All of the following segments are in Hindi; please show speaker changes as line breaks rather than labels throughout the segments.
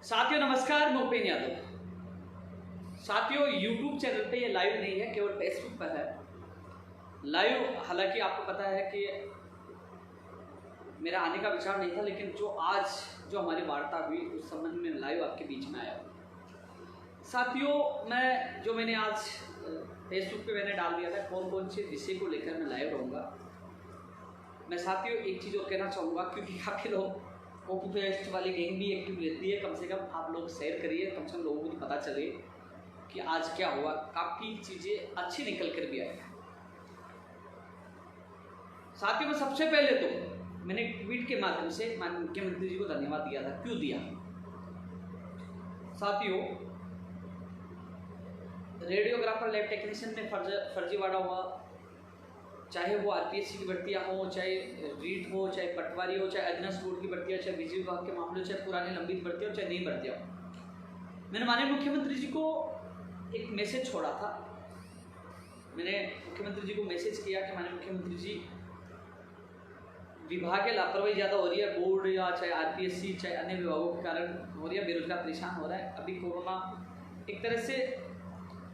साथियों नमस्कार, मैं उपेंद्र यादव। साथियों यूट्यूब चैनल पे ये लाइव नहीं है, केवल फेसबुक पर है लाइव। हालांकि आपको पता है कि मेरा आने का विचार नहीं था, लेकिन जो हमारी वार्ता हुई उस संबंध में लाइव आपके बीच में आया। साथियों मैंने आज फेसबुक पे मैंने डाल दिया था कौन कौन से विषय को लेकर मैं लाइव रहूँगा। मैं साथियों एक चीज़ और कहना चाहूँगा, क्योंकि काफ़ी लोग कॉपी पेस्ट वाली गेम भी एक्टिव रहती है। कम से कम आप लोग शेयर करिए, कम से कम लोगों को तो पता चले कि आज क्या हुआ। काफ़ी चीज़ें अच्छी निकल कर भी आई हैं। साथियों में सबसे पहले तो मैंने ट्वीट के माध्यम से माननीय मुख्यमंत्री जी को धन्यवाद दिया था। क्यों दिया? साथियों रेडियोग्राफर लैब टेक्नीशियन में फर्जीवाड़ा हुआ, चाहे वो आरपीएससी की भर्तियाँ हो, चाहे रीट हो, चाहे पटवारी हो, चाहे अधीनस्थ बोर्ड की भर्तियाँ, चाहे बिजली विभाग के मामले, चाहे पुरानी लंबित भर्तियाँ हो, चाहे नई भर्तियाँ हो। मैंने माननीय मुख्यमंत्री जी को एक मैसेज छोड़ा था। मैंने मुख्यमंत्री जी को मैसेज किया कि माननीय मुख्यमंत्री जी, विभाग की लापरवाही ज़्यादा हो रही है, बोर्ड या चाहे आरपीएससी चाहे अन्य विभागों के कारण हो रही है, बेरोजगार परेशान हो रहा है। अभी कोरोना एक तरह से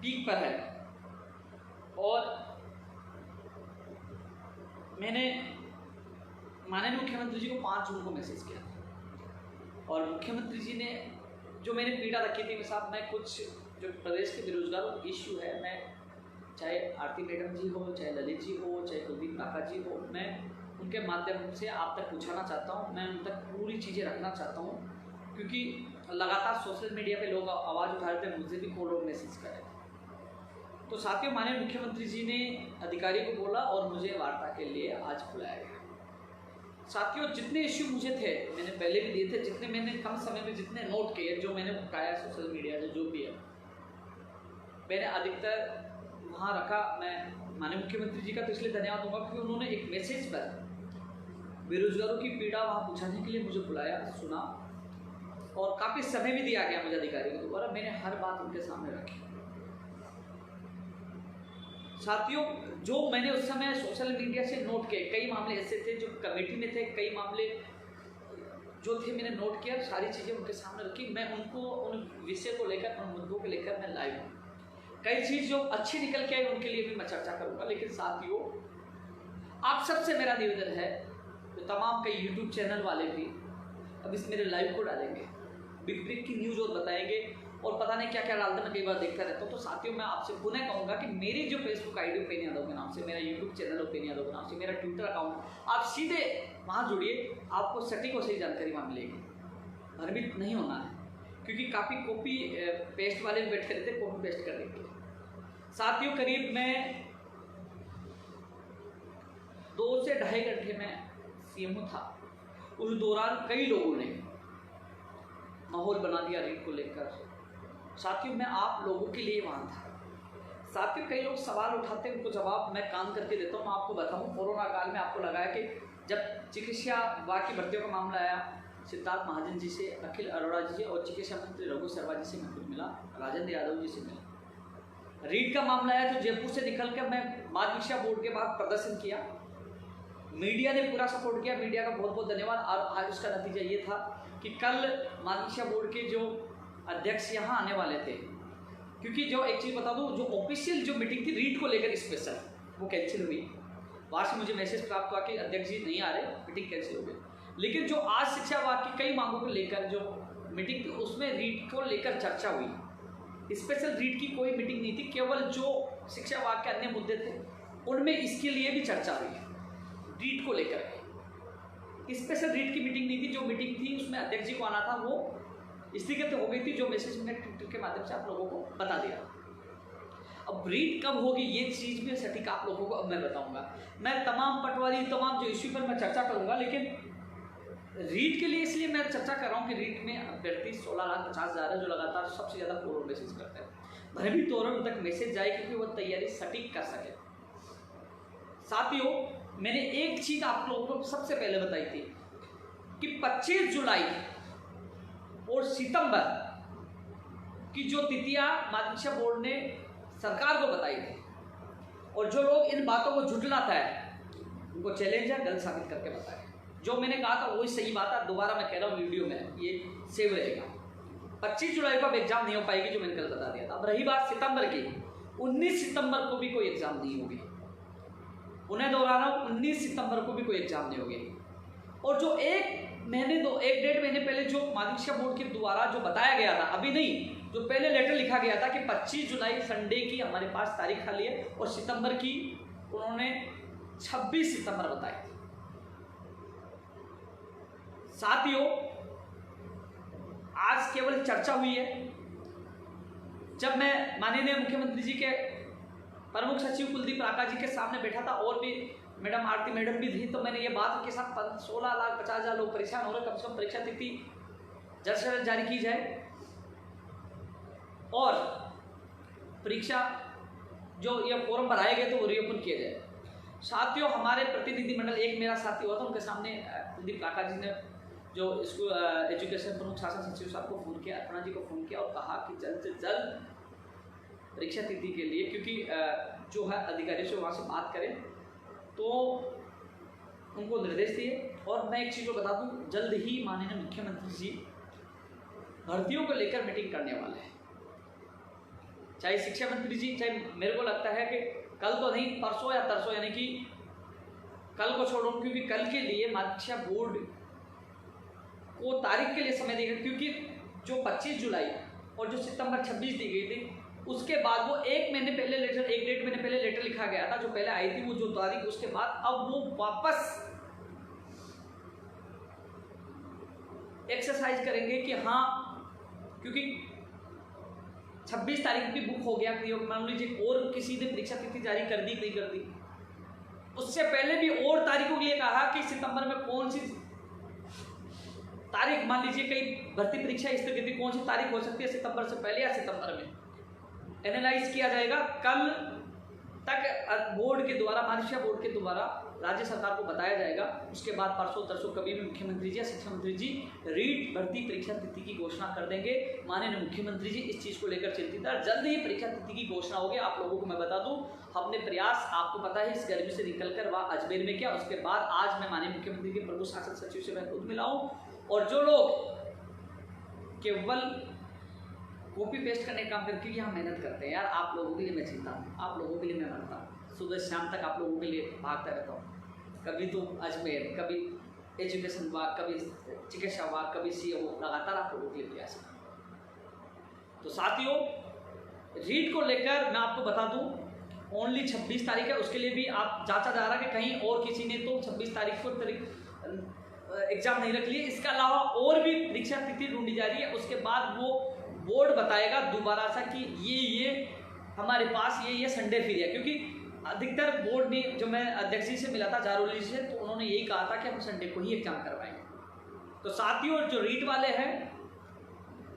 पीक पर है और मैंने माननीय मुख्यमंत्री जी को 5 जून को मैसेज किया था और मुख्यमंत्री जी ने जो मैंने पीड़ा रखी थी, साहब मैं कुछ जो प्रदेश के बेरोजगारों का इश्यू है, मैं चाहे आरती मैडम जी हो, चाहे ललित जी हो, चाहे कुलदीप नाका जी हो, मैं उनके माध्यम से आप तक पहुँचाना चाहता हूँ। मैं उन तक पूरी चीज़ें रखना चाहता हूँ, क्योंकि लगातार सोशल मीडिया पे लोग आवाज़ उठा रहे थे, मुझे भी को लोग मैसेज कर रहे थे। तो साथियों माननीय मुख्यमंत्री जी ने अधिकारियों को बोला और मुझे वार्ता के लिए आज बुलाया गया। साथियों जितने इश्यू मुझे थे मैंने पहले भी दिए थे, जितने मैंने कम समय में जितने नोट किए, जो मैंने उठाया सोशल मीडिया से, जो भी है मैंने अधिकतर वहाँ रखा। मैं माननीय मुख्यमंत्री जी का तो इसलिए धन्यवाद दूंगा क्योंकि उन्होंने एक मैसेज पर बेरोजगारों की पीड़ा वहाँ पूछाने के लिए मुझे बुलाया, सुना और काफ़ी समय भी दिया गया मुझे अधिकारियों के द्वारा। मैंने हर बात उनके सामने रखी। साथियों जो मैंने उस समय सोशल मीडिया से नोट किए, कई मामले ऐसे थे जो कमेटी में थे, कई मामले जो थे मैंने नोट किया, सारी चीज़ें उनके सामने रखी। मैं उनको उन विषय को लेकर, उन मुद्दों को लेकर मैं लाइव हूँ। कई चीज़ जो अच्छी निकल के आई उनके लिए भी मैं चर्चा करूँगा। लेकिन साथियों आप सबसे मेरा निवेदन है, तो तमाम कई यूट्यूब चैनल वाले भी अब इस मेरे लाइव को डालेंगे, बिग ब्रेक की न्यूज़ और बताएंगे और पता नहीं क्या क्या डालते, मैं कई बार देखता रहता हूँ। तो साथियों मैं आपसे पुनः कहूँगा कि मेरी जो फेसबुक आईडी उपेंद्र यादव के नाम से, मेरा यूट्यूब चैनल उपेंद्र यादव के नाम से, मेरा ट्विटर अकाउंट, आप सीधे वहाँ जुड़िए, आपको सटीक और सही जानकारी वहाँ मिलेगी। भ्रमित नहीं होना है, क्योंकि काफ़ी कॉपी पेस्ट वाले भी बैठे रहते, कॉपी पेस्ट करने के लिए। साथियों करीब मैं 2 से ढाई घंटे में सीएमओ था। उस दौरान कई लोगों ने माहौल बना दिया रीट को लेकर। साथियों मैं आप लोगों के लिए वहाँ था। साथियों कई लोग सवाल उठाते हैं, उनको जवाब मैं काम करके देता हूँ। मैं आपको बताऊँ, कोरोना काल में आपको लगाया कि जब चिकित्सा विभाग की भर्तियों का मामला आया, सिद्धार्थ महाजन जी से, अखिल अरोड़ा जी से और चिकित्सा मंत्री रघु शर्मा जी से मैं खुद मिला, राजेंद्र यादव जी से मिला। रीट का मामला आया तो जयपुर से निकल कर मैं माध्यमिक शिक्षा बोर्ड के बाद प्रदर्शन किया। मीडिया ने पूरा सपोर्ट किया, मीडिया का बहुत बहुत धन्यवाद। और आज उसका नतीजा ये था कि कल माध्यमिक शिक्षा बोर्ड के जो अध्यक्ष यहाँ आने वाले थे, क्योंकि जो एक चीज़ बता दूँ, जो ऑफिशियल जो मीटिंग थी रीट को लेकर स्पेशल, वो कैंसिल हुई। वहाँ से मुझे मैसेज प्राप्त हुआ कि अध्यक्ष जी नहीं आ रहे, मीटिंग कैंसिल हो गई। लेकिन जो आज शिक्षा विभाग की कई मांगों को लेकर जो मीटिंग थी, उसमें रीट को लेकर चर्चा हुई। स्पेशल रीट की कोई मीटिंग नहीं थी, केवल जो शिक्षा विभाग के अन्य मुद्दे थे उनमें इसके लिए भी चर्चा हुई। रीट को लेकर स्पेशल रीट की मीटिंग नहीं थी। जो मीटिंग थी उसमें अध्यक्ष जी को आना था, वो स्थगित हो गई थी, जो मैसेज मैंने ट्विटर के माध्यम से आप लोगों को बता दिया। अब रीट कब होगी ये चीज़ भी सटीक आप लोगों को अब मैं बताऊंगा। मैं तमाम पटवारी, तमाम जो इश्यू पर मैं चर्चा करूंगा, लेकिन रीट के लिए इसलिए मैं चर्चा कर रहा हूँ कि रीट में अभ्यर्थी 16,50,000 है, जो लगातार सबसे ज़्यादा फॉरवर्ड मैसेज करते हैं। भयभीत हो उन तक मैसेज जाए क्योंकि वो तैयारी सटीक कर सके। साथियों मैंने एक चीज़ आप लोगों को सबसे पहले बताई थी कि 25 जुलाई और सितंबर की जो तिथियां माध्यमिक शिक्षा बोर्ड ने सरकार को बताई थी, और जो लोग इन बातों को झुठलाता है उनको चैलेंज है, गलत साबित करके बताए। जो मैंने कहा था वही सही बात है, दोबारा मैं कह रहा हूँ, वीडियो में ये सेव रहेगा। 25 जुलाई को अब एग्जाम नहीं हो पाएगी, जो मैंने कल बता दिया था। अब रही बात सितंबर की, 19 सितंबर को भी कोई एग्जाम नहीं होगी। उन्हें दोहरा 19 सितंबर को भी कोई एग्जाम नहीं होगी। और जो एक डेढ़ महीने पहले जो माध्यमिक शिक्षा बोर्ड के द्वारा जो बताया गया था, अभी नहीं, जो पहले लेटर लिखा गया था कि 25 जुलाई संडे की हमारे पास तारीख खाली है और सितंबर की उन्होंने 26 सितंबर बताई थी। साथियों, आज केवल चर्चा हुई है। जब मैं माननीय मुख्यमंत्री जी के प्रमुख सचिव कुलदीप राका जी के सामने बैठा था और भी मैडम आरती मैडम भी थी, तो मैंने ये बात के साथ 16,50,000 लोग परेशान हो रहे, कम से कम परीक्षा तिथि जल्द से जल्द जारी की जाए और परीक्षा जो ये फॉर्म भराए गए तो वो रिओपन किया जाए। साथियों, हमारे प्रतिनिधिमंडल, एक मेरा साथी हुआ था, उनके सामने कुलदीप राका जी ने जो इसको एजुकेशन प्रमुख शासन सचिव साहब को फ़ोन किया, अर्पणा जी को फ़ोन किया और कहा कि जल्द से जल्द परीक्षा तिथि के लिए, क्योंकि जो है अधिकारियों से वहाँ से बात करें, तो उनको निर्देश दिए। और मैं एक चीज़ को बता दूँ, जल्द ही माननीय मुख्यमंत्री जी भर्तियों को लेकर मीटिंग करने वाले हैं। चाहे शिक्षा मंत्री जी, चाहे मेरे को लगता है कि कल तो नहीं, परसों या तरसों, यानी कि कल को छोड़ो, क्योंकि कल के लिए माध्यमिक शिक्षा बोर्ड को तारीख के लिए समय देगा, क्योंकि जो 25 जुलाई और जो सितंबर 26 दी गई थी, उसके बाद वो एक डेढ़ महीने पहले लेटर लिखा गया था, जो पहले आई थी वो जो तारीख, उसके बाद अब वो वापस एक्सरसाइज करेंगे कि हाँ, क्योंकि 26 तारीख भी बुक हो गया, मान लीजिए और किसी ने परीक्षा तिथि जारी कर दी, नहीं कर दी, उससे पहले भी और तारीखों के लिए कहा कि सितंबर में कौन सी तारीख, मान लीजिए कई भर्ती परीक्षा इस तरह की कौन सी तारीख हो सकती है सितंबर से पहले या सितंबर में, एनालाइज किया जाएगा। कल तक बोर्ड के द्वारा, माध्यमिक शिक्षा बोर्ड के द्वारा राज्य सरकार को बताया जाएगा। उसके बाद परसों तरसों कभी भी मुख्यमंत्री जी या शिक्षा मंत्री जी रीट भर्ती परीक्षा तिथि की घोषणा कर देंगे। माननीय मुख्यमंत्री जी इस चीज़ को लेकर चिंतित है। जल्द ही परीक्षा तिथि की घोषणा होगी। आप लोगों को मैं बता दूं, हमने प्रयास, आपको पता है, इस गर्मी से निकलकर वह अजमेर में किया। उसके बाद आज मैं माननीय मुख्यमंत्री के प्रमुख शासन सचिव से मैं खुद मिला हूँ, और जो लोग केवल कॉपी पेस्ट करने का काम करके यहाँ मेहनत करते हैं, यार आप लोगों के लिए मैं चिंता हूँ, आप लोगों के लिए मैं मरता हूँ, सुबह शाम तक आप लोगों के लिए भागता रहता हूँ। कभी तो अजमेर, कभी एजुकेशन विभाग, कभी चिकित्सा विभाग, कभी सीओ, लगातार आप लोगों के लिए प्रयास करता। तो साथियों, रीट को लेकर मैं आपको बता दूं, ओनली 26 तारीख है, उसके लिए भी आप जांचा जा रहा है कि कहीं और किसी ने तो 26 तारीख को एग्जाम नहीं रख लिए। इसके अलावा और भी परीक्षा तिथि ढूंढी जा रही है। उसके बाद वो बोर्ड बताएगा दोबारा सा कि ये हमारे पास ये संडे फ्री है, क्योंकि अधिकतर बोर्ड ने, जो मैं अध्यक्ष जी से मिला था जारोली से, तो उन्होंने यही कहा था कि हम संडे को ही एग्जाम करवाएंगे। तो साथियों, जो रीट वाले हैं,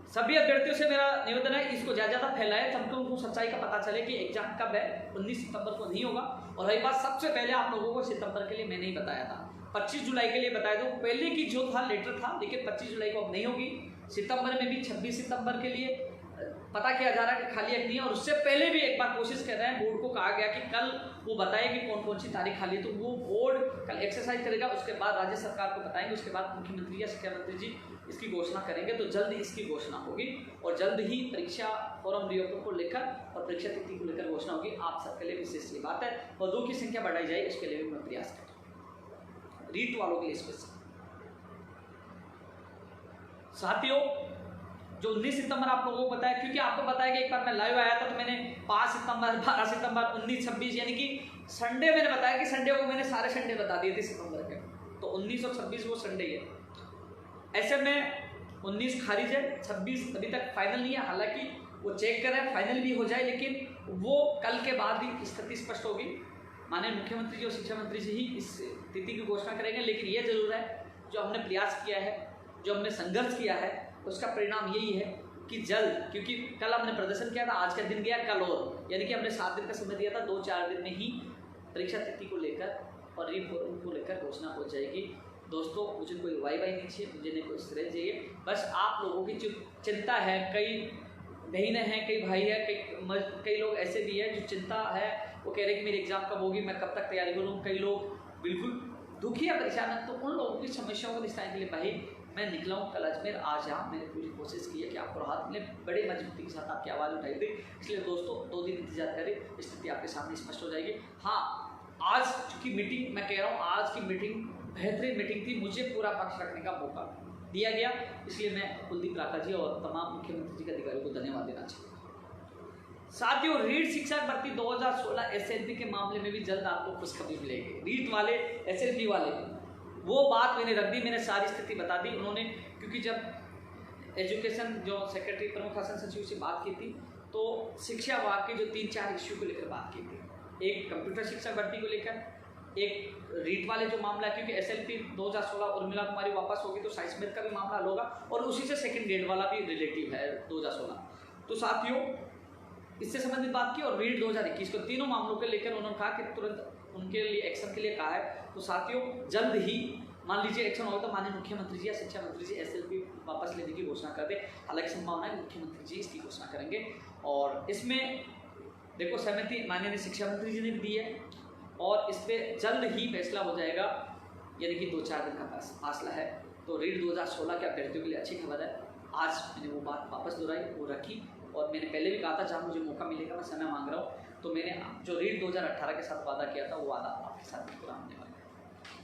सभी अभ्यर्थियों से मेरा निवेदन है, इसको ज़्यादा फैलाए, तब तो उनको सच्चाई का पता चले कि एग्जाम कब है। 19 सितंबर को नहीं होगा। और रही बात, सबसे पहले आप लोगों को सितंबर के लिए मैंने ही बताया था, 25 जुलाई के लिए बताया था, पहले की जो था लेटर था, लेकिन 25 जुलाई को अब नहीं होगी। सितंबर में भी 26 सितंबर के लिए पता किया जा रहा है कि खाली है नहीं है। और उससे पहले भी एक बार कोशिश कर रहे हैं, बोर्ड को कहा गया कि कल वो बताए कि कौन कौन सी तारीख खाली है, तो वो बोर्ड कल एक्सरसाइज करेगा। उसके बाद राज्य सरकार को बताएंगे, उसके बाद मुख्यमंत्री या शिक्षा मंत्री जी इसकी घोषणा करेंगे। तो जल्द ही इसकी घोषणा होगी और जल्द ही परीक्षा फॉर्म रिओपन को लेकर और परीक्षा तिथि को लेकर घोषणा होगी। आप सबके लिए विशेष ये बात है, पदों की संख्या बढ़ाई जाए, इसके लिए भी मैं प्रयास करूँ, रीट वालों के लिए स्पेशल। साथियों, जो 19 सितंबर आप लोगों को बताया, क्योंकि आपको बताया कि एक बार मैं लाइव आया था, तो मैंने 5 सितंबर, 12 सितंबर, 19, 26, यानी कि संडे मैंने बताया कि संडे को मैंने सारे संडे बता दिए थे सितंबर के। तो 19 और 26 वो संडे है। ऐसे में 19 खारिज है, 26 अभी तक फाइनल नहीं है। हालांकि वो चेक करें, फाइनल भी हो जाए, लेकिन वो कल के बाद ही स्थिति स्पष्ट होगी। माननीय मुख्यमंत्री जी और शिक्षा मंत्री जी ही इस तिथि की घोषणा करेंगे। लेकिन ये जरूर है, जो हमने प्रयास किया है, जो हमने संघर्ष किया है, उसका परिणाम यही है कि जल्द, क्योंकि कल हमने प्रदर्शन किया था, आज का दिन गया, कल और, यानी कि हमने 7 दिन का समय दिया था, 2-4 दिन में ही परीक्षा तिथि को लेकर और रीफॉर्म को लेकर घोषणा हो जाएगी। दोस्तों, मुझे कोई वाई नहीं चाहिए, मुझे नहीं कोई श्रेय चाहिए, बस आप लोगों की जो चिंता है, कई बहनें हैं, कई भाई हैं, कई लोग ऐसे भी हैं जो चिंता है, वो कह रहे हैं कि मेरी एग्ज़ाम कब होगी, मैं कब तक तैयारी करूँ। कई लोग बिल्कुल दुखी या परेशान है तो उन लोगों की समस्याओं को निपटाने के लिए भाई मैं निकला हूँ कल अजमेर, आज यहाँ मैंने पूरी कोशिश की है कि आपको राहत मिले, बड़े मजबूती के साथ आपकी आवाज़ उठाई थी। इसलिए दोस्तों 2 दिन इंतजार करें, स्थिति आपके सामने स्पष्ट हो जाएगी। हाँ, आज की मीटिंग मैं कह रहा हूँ, आज की मीटिंग बेहतरीन मीटिंग थी, मुझे पूरा पक्ष रखने का मौका दिया गया, इसलिए मैं कुलदीप राठा जी और तमाम मुख्यमंत्री जी के अधिकारियों को धन्यवाद देना चाहूँगा। साथियों, रीट शिक्षक भर्ती 2016 एसएलपी के मामले में भी जल्द आपको खुशखबरी मिलेगी। रीट वाले, एसएलपी वाले, वो बात मैंने रख दी, मैंने सारी स्थिति बता दी उन्होंने, क्योंकि जब एजुकेशन जो सेक्रेटरी प्रमुख शासन सचिव से बात की थी तो शिक्षा विभाग के जो 3-4 इश्यू को लेकर बात की थी। एक कंप्यूटर शिक्षक भर्ती को लेकर, एक रीट वाले जो मामला है, क्योंकि एसएलपी 2016 उर्मिला कुमारी वापस होगी तो साइंस मेथ का भी मामला हल होगा और उसी से सेकंड ग्रेड वाला भी रिलेटिव है 2016। तो साथियों इससे संबंधित बात की और रीट 2021 को तीनों मामलों के लेकर उन्होंने कहा कि तुरंत उनके लिए एक्शन के लिए कहा है। तो साथियों जल्द ही मान लीजिए एक्शन होगा तो माननीय मुख्यमंत्री जी या शिक्षा मंत्री जी एसएलपी वापस लेने की घोषणा कर दे। हालांकि संभावना है मुख्यमंत्री जी इसकी घोषणा करेंगे और इसमें देखो सहमति माननीय शिक्षा मंत्री जी ने भी दी है और इस पर जल्द ही फैसला हो जाएगा, यानी कि 2-4 दिन का फासला है। तो रीट 2016 के अभ्यर्थियों के लिए अच्छी खबर है। आज मैंने वो बात वापस दोहराई, वो रखी और मैंने पहले भी कहा था जहाँ मुझे मौका मिलेगा मैं समय मांग रहा हूँ। तो मैंने जो रीट 2018 के साथ वादा किया था वो वादा आपके साथ पूरा होने वाला है।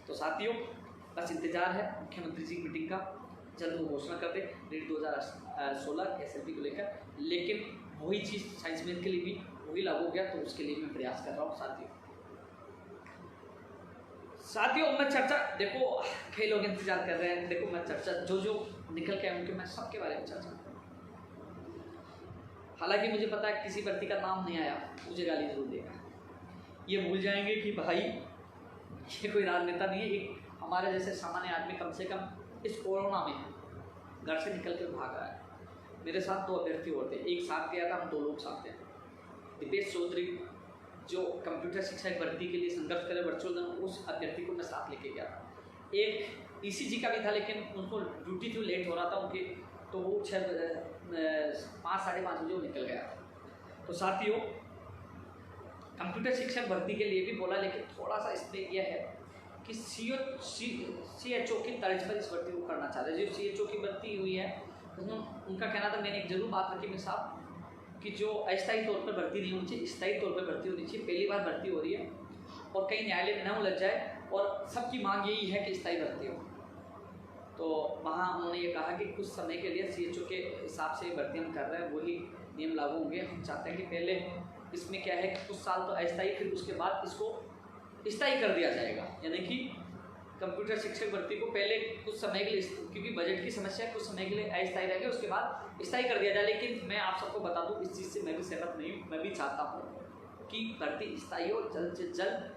तो साथियों बस इंतजार है मुख्यमंत्री जी की मीटिंग का, जल्द वो घोषणा कर दे रीट 2016 एसएलपी को लेकर। लेकिन वही चीज़ साइंस मेथ के लिए भी वही लागू हो गया, तो उसके लिए मैं प्रयास कर रहा हूँ। साथियों मैं चर्चा, देखो कई लोग इंतजार कर रहे हैं, देखो मैं चर्चा जो निकल के आए उनके मैं सबके बारे में चर्चा करूँ। हालांकि मुझे पता है किसी भर्ती का नाम नहीं आया मुझे गाली जरूर देगा, ये भूल जाएंगे कि भाई ये कोई राजनेता नहीं है, एक हमारे जैसे सामान्य आदमी कम से कम इस कोरोना में घर से निकल कर भाग रहा है। मेरे साथ 2 अभ्यर्थी और थे, एक साथ गया था, हम 2 लोग साथ थे। दीपेश चौधरी जो कंप्यूटर शिक्षक भर्ती के लिए संघर्ष करे वर्चुअल, उस अभ्यर्थी को मैं साथ लेके गया था। एक ईसीजी का भी था लेकिन उनको ड्यूटी थी, लेट हो रहा था उनकी, तो वो 5-5:30 बजे वो निकल गया था। तो साथियों कंप्यूटर शिक्षक भर्ती के लिए भी बोला, लेकिन थोड़ा सा इसमें यह है कि सीएचओ की तर्ज पर इस भर्ती को करना चाह रहे हैं। जो सीएचओ की भर्ती हुई है उनका कहना था, मैंने एक जरूर बात रखी मेरे साथ कि जो अस्थायी तौर पर भर्ती नहीं होनी चाहिए, स्थायी तौर पर भर्ती होनी चाहिए। पहली बार भर्ती हो रही है और कहीं न्यायालय में न उलझ जाए, और सबकी मांग यही है कि स्थायी भर्ती हो। तो वहाँ उन्होंने ये कहा कि कुछ समय के लिए सीएचओ के हिसाब से भर्ती हम कर रहे हैं, वही नियम लागू होंगे। हम चाहते हैं कि पहले इसमें क्या है कि कुछ साल तो अस्थायी, फिर उसके बाद इसको स्थायी कर दिया जाएगा, यानी कि कंप्यूटर शिक्षक भर्ती को पहले कुछ समय के लिए, क्योंकि बजट की समस्या, कुछ समय के लिए अस्थायी रहेगा, उसके बाद स्थायी कर दिया जाए। लेकिन मैं आप सबको बता दूं इस चीज़ से मैं भी सहमत नहीं हूँ। मैं भी चाहता हूँ कि भर्ती स्थायी हो, जल्द से जल्द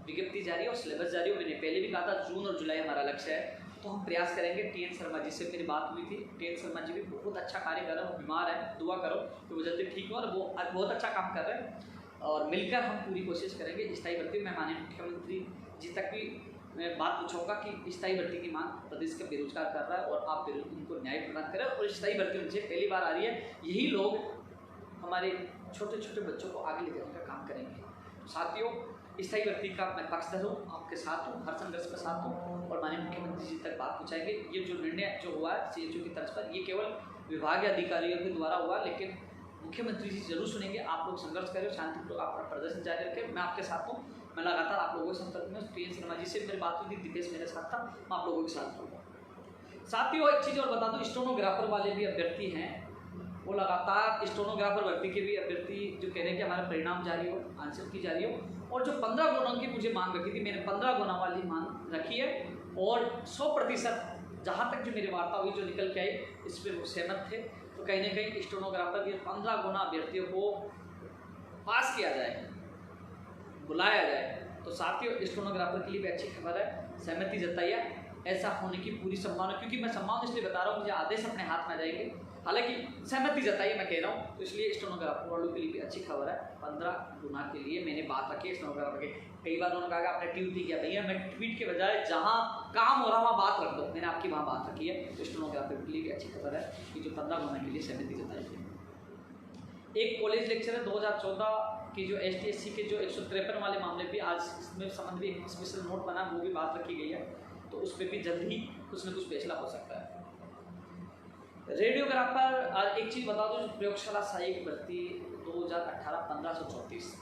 विज्ञप्ति जारी और सिलेबस जारी हो। मैंने पहले भी कहा था जून और जुलाई हमारा लक्ष्य है, तो हम प्रयास करेंगे। टीएन शर्मा जी से मेरी बात हुई थी, टीएन शर्मा जी भी बहुत अच्छा कार्य कर रहे हैं, वो बीमार है, दुआ करो कि वो जल्दी ठीक हो, और वो बहुत अच्छा काम कर रहे हैं और मिलकर हम पूरी कोशिश करेंगे स्थायी भर्ती। मैं माननीय मुख्यमंत्री जी तक भी मैं बात पूछूंगा कि स्थायी भर्ती की मांग प्रदेश का बेरोजगार कर रहा है और आप उनको न्याय प्रदान करें, और स्थायी भर्ती उनसे पहली बार आ रही है। यही लोग हमारे छोटे छोटे बच्चों को आगे ले जाने का काम करेंगे। साथियों स्थायी भर्ती का मैं पक्षधर हूँ, आपके साथ हूँ, हर संघर्ष के साथ हूँ और माननीय मुख्यमंत्री जी तक बात पहुँचाएंगे। ये जो निर्णय जो हुआ है सीएचओ की तर्ज पर, ये केवल विभागीय अधिकारियों के द्वारा हुआ, लेकिन मुख्यमंत्री जी जरूर सुनेंगे। आप लोग संघर्ष करें, शांतिपूर्वक अपना प्रदर्शन जारी रखें, मैं आपके साथ हूँ। मैं लगातार आप लोगों के संपर्क में, टीएन शर्मा जी से मेरी बात हुई थी, दीपेश मेरे साथ था, मैं आप लोगों के साथ हूँ। साथियों एक चीज़ और बता दूँ, स्टेनोग्राफर वाले भी अभ्यर्थी हैं, वो लगातार स्टेनोग्राफर भर्ती के भी अभ्यर्थी जो कह रहे हैं कि हमारा परिणाम जारी हो, आंसर की जारी हो, और जो 15 गुणों की मुझे मांग रखी थी, मैंने 15 गुना वाली मांग रखी है और 100% जहाँ तक जो मेरी वार्ता हुई, जो निकल के आई, इस पर वो सहमत थे। तो कहीं ना कहीं स्टेनोग्राफर के 15 गुना अभ्यर्थियों को पास किया जाए, बुलाया जाए। तो साथियों स्टेनोग्राफर के लिए भी अच्छी खबर है, सहमति जताई है, ऐसा होने की पूरी संभावना, क्योंकि मैं संभावना इसलिए बता रहा हूँ, मुझे आदेश अपने हाथ में आ जाएंगे, हालांकि सहमति जताई मैं कह रहा हूँ, तो इसलिए स्टेनोग्राफर वालों के लिए भी अच्छी खबर है। 15 गुना के लिए मैंने बात रखी है स्टेनोग्राफर के। कई बार उन्होंने कहा आपने ट्वीट नहीं किया, भैया मैं ट्वीट के बजाय जहाँ काम हो रहा वहाँ बात रख दो, मैंने आपकी वहाँ बात रखी है। तो स्टेनोग्राफर के लिए भी अच्छी खबर है कि जो 15 गुना के लिए सहमति जताई है। एक कॉलेज लेक्चर 2014 की जो STSC के जो 153 वाले मामले भी आज इसमें संबंध भी एक स्पेशल नोट बना, वो भी बात रखी गई है, तो उस पर भी जल्द ही कुछ न कुछ फैसला हो सकता है। रेडियोग्राफर एक चीज़ बता दूं, जो प्रयोगशाला सहायक भर्ती 2018 1534,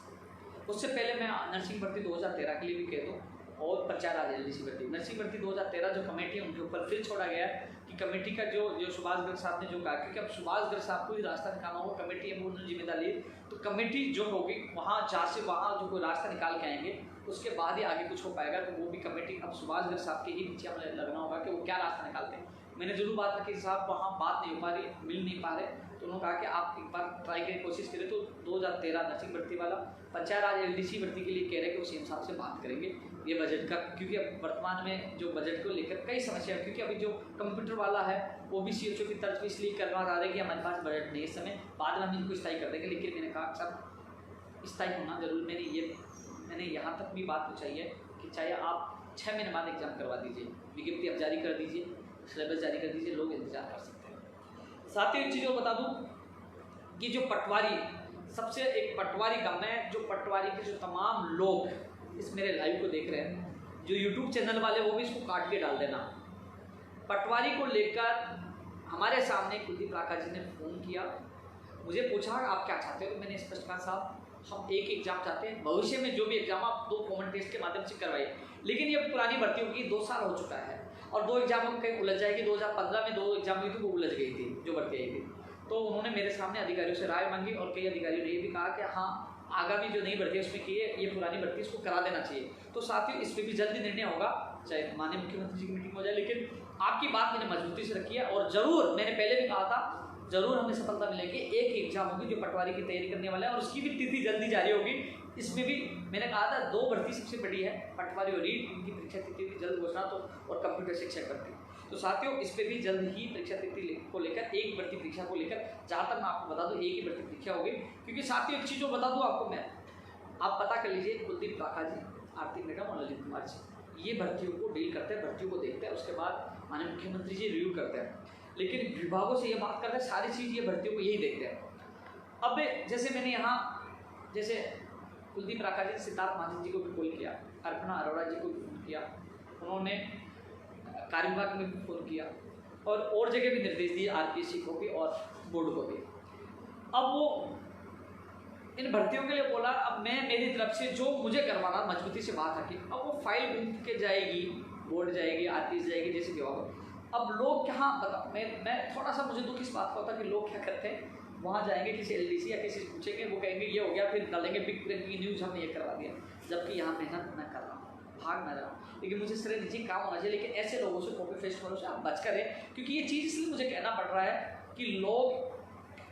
उससे पहले मैं नर्सिंग भर्ती 2013 के लिए भी कह दूँ, और पंचायत LDC भर्ती, नर्सिंग भर्ती 2013 जो कमेटी है उनके ऊपर फिर छोड़ा गया है कि कमेटी का जो सुभाष गर्ग साहब ने जो कहा, क्योंकि अब सुभाष गर्ग साहब को ही रास्ता निकालना होगा, कमेटी है वो उन्होंने जिम्मेदारी, तो कमेटी जो होगी वहाँ जहाँ से वहाँ जो कोई रास्ता निकाल के आएंगे उसके बाद ही आगे कुछ हो पाएगा, तो वो भी कमेटी अब सुभाष गर्ग साहब के ही नीचे हमें लगना होगा कि वो क्या रास्ता निकालते हैं। मैंने जरूर बात रखी साहब वहाँ बात नहीं हो पा रही, मिल नहीं पा रहे, तो उन्होंने कहा कि आप एक बार ट्राई करें, कोशिश करें, तो 2013 नर्सिंग भर्ती वाला, पंचायत राज LDC भर्ती के लिए कह रहे हैं कि वो CM साहब से बात करेंगे ये बजट का, क्योंकि अब वर्तमान में जो बजट को लेकर कई समस्या है, क्योंकि अभी जो कंप्यूटर वाला है वो भी CHO की तर्ज पर इसलिए करवा रहा है कि हमारे पास बजट नहीं इस समय, बाद में हम इनको स्थायी कर देंगे, लेकिन मैंने कहा सर स्थायी होना जरूर, मैंने यहाँ तक भी बात पूछाई है कि चाहे आप 6 महीने बाद एग्जाम करवा दीजिए, विज्ञप्ति अब जारी कर दीजिए, सिलेबस जारी कर दीजिए, लोग इंतजार कर सकते हैं। साथ ही एक चीज़ और बता दूं कि जो पटवारी, सबसे एक पटवारी का, मैं जो पटवारी के जो तमाम लोग इस मेरे लाइव को देख रहे हैं, जो YouTube चैनल वाले, वो भी इसको काट के डाल देना। पटवारी को लेकर हमारे सामने कुलदीप राका जी ने फ़ोन किया, मुझे पूछा आप क्या चाहते हो, तो मैंने स्पष्ट कहा साहब हम एक एग्जाम चाहते हैं, भविष्य में जो भी एग्जाम आप 2 कॉमन टेस्ट के माध्यम से करवाइए, लेकिन ये पुरानी भर्ती होगी, 2 साल हो चुका है और 2 एग्जामों में कहीं उलझ जाएगी। 2015 में 2 एग्जाम हुई थी, वो उलझ गई थी जो भर्ती आई थी, तो उन्होंने मेरे सामने अधिकारियों से राय मांगी और कई अधिकारियों ने ये भी कहा कि हाँ आगामी जो नई भर्ती है उसमें की है, ये पुरानी भर्ती इसको करा देना चाहिए। तो साथियों इस पर भी जल्दी निर्णय होगा, चाहे माननीय मुख्यमंत्री जी की मीटिंग हो जाए, लेकिन आपकी बात मैंने मजबूती से रखी है और ज़रूर मैंने पहले भी कहा था जरूर हमें सफलता मिलेगी। एक एग्जाम होगी जो पटवारी की तैयारी करने वाला है और उसकी भी तिथि जल्दी जारी होगी। इसमें भी मैंने कहा था 2 भर्ती सबसे बड़ी है, पटवारी और रीड, इनकी परीक्षा तिथि की जल्द घोषणा तो और कंप्यूटर शिक्षक भर्ती। तो साथियों इस पर भी जल्द ही परीक्षा तिथि को लेकर, एक भर्ती परीक्षा को लेकर, जहाँ तक मैं आपको बता दूँ एक ही भर्ती परीक्षा होगी। क्योंकि साथियों एक चीज़ बता दूँ आपको मैं, आप पता कर लीजिए कुलदीप राका जी, आरती मैडम और ललित कुमार जी ये भर्तियों को डील करते हैं, भर्तियों को देखते हैं, उसके बाद माननीय मुख्यमंत्री जी रिव्यू करते हैं। लेकिन विभागों से ये बात करते हैं, सारी चीज़ ये भर्तियों को यही देखते हैं। अब जैसे मैंने यहाँ जैसे कुलदीप राका जी, सिद्धार्थ महाजन जी को भी कॉल किया, अर्पणा अरोड़ा जी को भी फ़ोन किया, उन्होंने कार्य विभाग में भी फ़ोन किया और जगह भी निर्देश दिए, RPSC को भी और बोर्ड को भी। अब वो इन भर्तियों के लिए बोला, अब मैं मेरी तरफ से जो मुझे करवाना मजबूती से बात रखी, अब वो फाइल घूम के जाएगी, बोर्ड जाएगी, RPSC जाएगी, जैसे भी होगा। अब लोग क्या बता, मैं थोड़ा सा मुझे दुख इस बात का होता है कि लोग क्या करते हैं, वहाँ जाएंगे किसी LDC या किसी से पूछेंगे, वो कहेंगे ये हो गया, फिर डालेंगे बिग ब्रेकिंग न्यूज़ हमने ये करवा दिया, जबकि यहाँ मेहनत मैं कर रहा हूँ, भाग मैं रहा हूँ, लेकिन मुझे सिर्फ निजी काम होना चाहिए। लेकिन ऐसे लोगों से कॉपी पेस्ट करो से आप बच करें, क्योंकि ये चीज़ इसलिए मुझे कहना पड़ रहा है कि लोग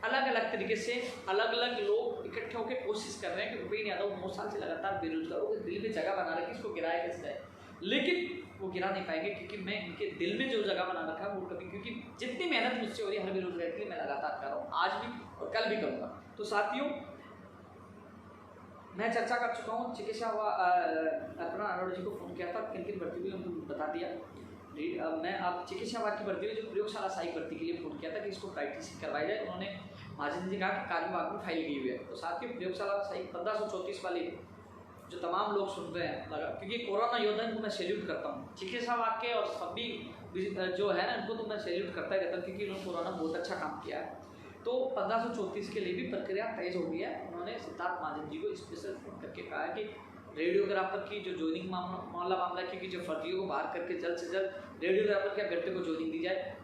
अलग अलग तरीके से अलग अलग लोग इकट्ठे होकर कोशिश कर रहे हैं कि भूपेन्द्र यादव 9 साल से लगातार बेरोजगारों के दिल में जगह बना रखी, इसको गिराया कैसे जाए, लेकिन वो गिरा नहीं पाएंगे क्योंकि मैं इनके दिल में जो जगह बना रखा है वो कभी, क्योंकि जितनी मेहनत मुझसे हो रही है हर बेरोजगार के लिए मैं लगातार कर रहा हूँ, आज भी और कल भी करूँगा। तो साथियों मैं चर्चा कर चुका हूँ, चिकित्सा अर्पणा अरोड़ा जी को फ़ोन किया था, किन किन भर्ती हुई उनको बता दिया। मैं अब चिकित्सा विभाग की भर्ती हुई जो प्रयोगशाला सहायक भर्ती के लिए फ़ोन किया था कि इसको प्राइटिस करवाई जाए, उन्होंने महाजन जी कहा कि कार्य विभाग में फाइल गई हुई है। तो साथियों प्रयोगशाला सहायक 1534 वाली जो तमाम लोग सुन रहे हैं लगा, क्योंकि कोरोना योद्धा को मैं सैल्यूट करता हूँ, चिकित्सा विभाग के और सभी जो है ना इनको तो मैं सैल्यूट करता ही रहता हूँ, क्योंकि उन्होंने कोरोना बहुत अच्छा काम किया है। तो 1534 के लिए भी प्रक्रिया तेज हो गई है। उन्होंने सिद्धार्थ महाजन जी को स्पेशल फोन करके कहा कि रेडियोग्राफर की जो ज्वाइनिंग मामला क्योंकि जो फर्जियों को बाहर करके जल्द से जल्द रेडियोग्राफर के अभ्यर्थी को ज्वाइनिंग दी जाए,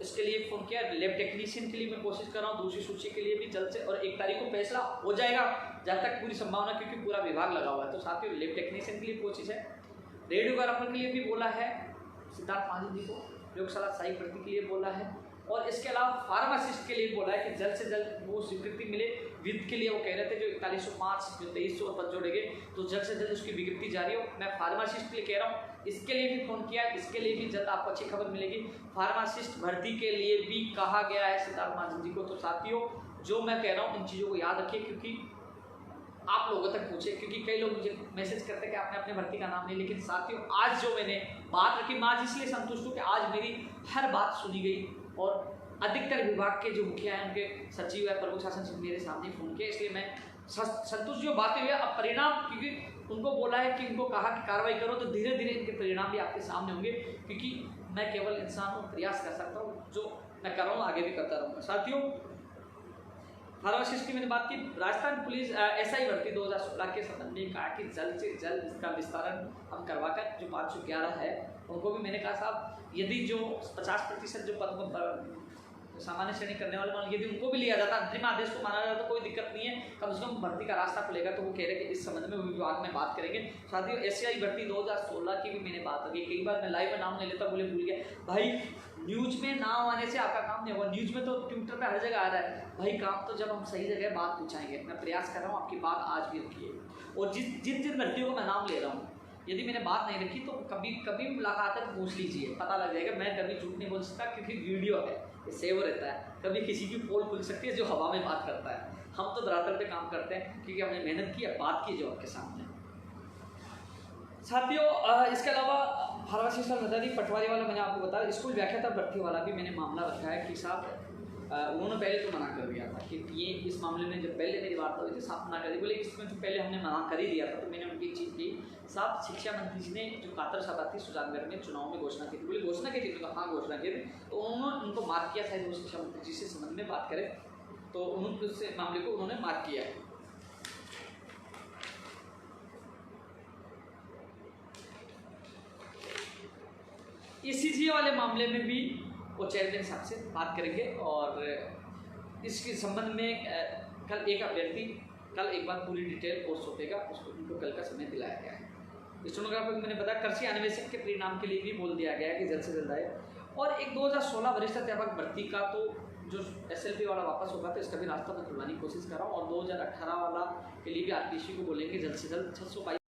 इसके लिए फ़ोन किया। लैब टेक्नीशियन के लिए मैं कोशिश कर रहा हूँ, दूसरी सूची के लिए भी जल्द से, और 1 तारीख को फैसला हो जाएगा जहाँ तक पूरी संभावना, क्योंकि पूरा विभाग लगा हुआ है। तो साथियों लैब टेक्नीशियन के लिए कोशिश है, रेडियोग्राफर के लिए भी बोला है सिद्धार्थ महाजन जी को, प्रयोगशाला सहायक भर्ती के लिए बोला है, और इसके अलावा फार्मासिस्ट के लिए बोला है कि जल्द से जल्द वो स्वीकृति मिले। वित्त के लिए वो कह रहे थे जो 4105 जो 2300 पद जोड़ेंगे तो जल्द से जल्द उसकी विज्ञप्ति जारी हो। मैं फार्मासिस्ट के लिए कह रहा हूँ, इसके लिए भी फ़ोन किया, इसके लिए भी जल्द आपको अच्छी खबर मिलेगी। फार्मासिस्ट भर्ती के लिए भी कहा गया है सिद्धार्थ महाजन जी को। तो साथियों जो मैं कह रहा हूँ इन चीज़ों को याद रखिए, क्योंकि आप लोगों तक पूछे, क्योंकि कई लोग मुझे मैसेज करते हैं कि आपने अपने भर्ती का नाम नहीं। लेकिन साथियों आज जो मैंने बात रखी, मैं आज इसलिए संतुष्ट हूँ कि आज मेरी हर बात सुनी गई और अधिकतर विभाग के जो मुखिया हैं, उनके सचिव है, प्रमुख शासन सचिव मेरे सामने फ़ोन किया, इसलिए मैं संतुष्ट जो बातें हुई अब परिणाम, क्योंकि उनको बोला है कि उनको कहा कि कार्रवाई करो, तो धीरे धीरे इनके परिणाम भी आपके सामने होंगे, क्योंकि मैं केवल इंसान हूँ, प्रयास कर सकता हूँ, जो मैं कर रहा हूँ आगे भी करता रहूँगा। साथियों, फार्मासिस्ट की मैंने बात की। राजस्थान पुलिस SI भर्ती 2016 के संबंध में कहा कि जल्द से जल्द इसका विस्तारण हम करवाकर जो 511 है उनको भी मैंने कहा साहब यदि जो 50% जो पद को सामान्य श्रेणी करने वाले मान यदि उनको भी लिया जाता, अंतरिम आदेश को माना जाता तो कोई दिक्कत नहीं है, कम से कम भर्ती का रास्ता खुलेगा। तो वो कह रहे हैं कि इस संबंध में विभाग में बात करेंगे। साथियों, SI भर्ती 2016 की भी मैंने बात की। कई बार मैं लाइव में नाम ले लेता, बोले भूल गया भाई, न्यूज में नाम आने से आपका काम नहीं होगा। न्यूज में तो ट्विटर पे हर जगह आ रहा है भाई, काम तो जब हम सही जगह बात पूछाएंगे। मैं प्रयास कर रहा हूँ, आपकी बात आज भी रखिए। और जिन भर्तियों को मैं नाम ले रहा हूँ, यदि मैंने बात नहीं रखी तो कभी मुलाकात है पूछ लीजिए, पता लग जाएगा। मैं कभी झूठ नहीं बोल सकता, क्योंकि वीडियो है, ये सेव रहता है। कभी किसी की पोल खुल सकती है जो हवा में बात करता है। हम तो धरातल पे काम करते हैं, क्योंकि हमने मेहनत की है, बात की जो आपके सामने। साथियों, इसके अलावा फार्मासिस्ट और नदारी पटवारी वाला मैंने आपको बताया। स्कूल व्याख्याता भर्ती वाला भी मैंने मामला रखा है कि साहब उन्होंने पहले तो मना कर दिया था कि ये इस मामले में जब पहले मेरी बात हुई थी साहब मना कर दी। बोले इसमें तो पहले हमने मना कर ही दिया था। तो मैंने उनकी चीज़ की, साहब शिक्षा मंत्री जी ने जो कातर सभा थी सुजानगढ़ में चुनाव में घोषणा की थी। बोले घोषणा की थी? हाँ घोषणा की थी। तो उन्होंने उनको मार्क किया, शायद वो शिक्षा मंत्री जी से संबंध में बात करें, तो उन्होंने उस मामले को उन्होंने मार्क किया है। ECG वाले मामले में भी वो चेयरमैन साहब से बात करेंगे। और इसके संबंध में कल एक अभ्यर्थी कल एक बार पूरी डिटेल कोर्स होगा, उसको उनको कल का समय दिलाया गया है। स्टेनोग्राफर मैंने बताया, कृषि अन्वेषक के परिणाम के लिए भी बोल दिया गया है कि जल्द से जल्द आए। और एक 2016 वरिष्ठ अध्यापक भर्ती का तो जो SLP वाला वापस होगा, तो इसका भी रास्ता मैं खुलवाने की कोशिश कर रहा हूँ। और 2018 वाला के लिए भी RPSC को बोलेंगे जल्द से जल्द 622